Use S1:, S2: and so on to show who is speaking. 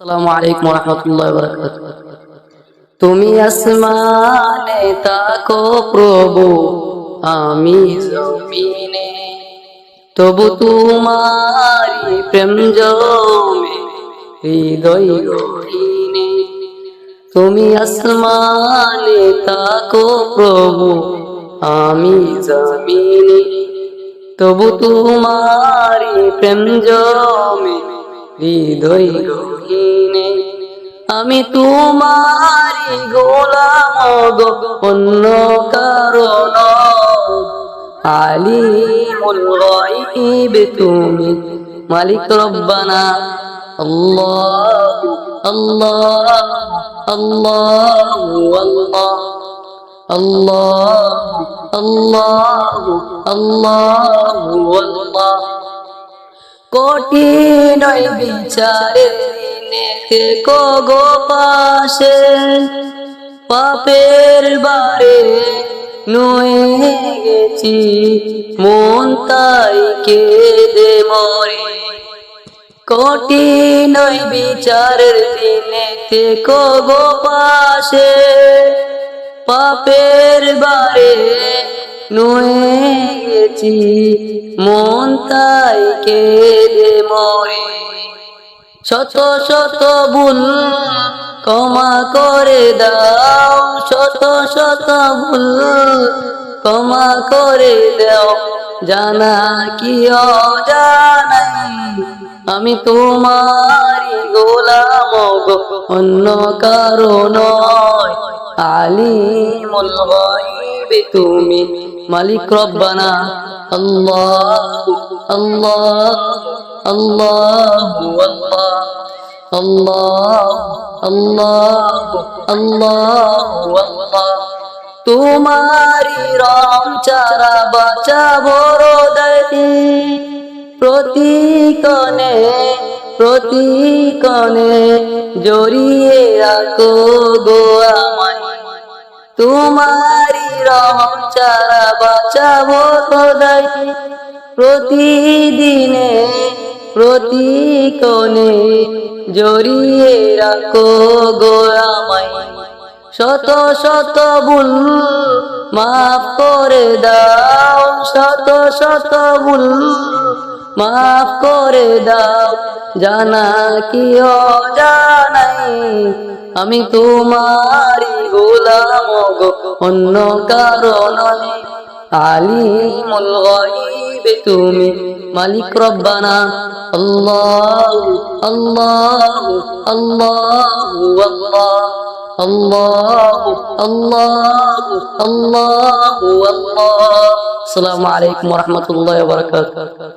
S1: আসসালামু আলাইকুম ওয়া রাহমাতুল্লাহি ওয়া বারাকাতুহু। তুমি আসমানে তাকো প্রভু, আমি জমিনে, তবু তোমারি প্রেম জমে হৃদয় গহীনে। তুমি আসমানে তাকো প্রভু, আমি জমিনে, তবু তোমারি প্রেম জমে হৃদয় গহীনে। আমি তোমারি গোলাম গো, অন্য কারণ আলিমুল গায়ব তুমি, মালিক রব্বানা। আল্লাহ আল্লাহ আল্লাহ আল্লাহ আল্লাহ আল্লাহ আল্লাহ। কঠিন বিচারের দিনে থেকো গো পাশে, পাপের বারে নুয়ে গেছি মন তাই কেঁদে মরে। কঠিন বিচারের দিনে থেকো গো পাশে, পাপের বারে নুয়ে গেছি মন তাই কেঁদে মরে। শত শত ভুল ক্ষমা করে দাও, শত শত ভুল ক্ষমা করে দাও, জানা কি অজানাই আমি তোমারি গোলাম গো, অন্য কারো নয়। আলিমুল গায়ব তুমি, মালিক রব্বানা। আল্লাহ আল্লাহ আল্লাহ আল্লাহ আল্লাহ আল্লাহ। তোমারি রং চারা বাঁচা বড় দেয়, প্রতিকণে প্রতিকণে জড়িয়ে রাখো গো আমায়। তোমারি রহম চারা বাঁচাবো খোদাই, প্রতিদিনে প্রতিকণে জড়িয়ে রাখো গো আমায়। শত শত ভুল মাফ করে দাও, শত শত ভুল মাফ করে দাও, জানা কি অজানাই আমি তোমারি গোলাম গো, অন্য কারো নয়। আলিমুল গায়ব তুমি, মালিক রব্বানা। আল্লাহ আল্লাহ আল্লাহ আল্লাহ আল্লাহ আল্লাহ আল্লাহ। আসসালামু আলাইকুম ওয়া রাহমাতুল্লাহি ওয়া বারাকাতুহু।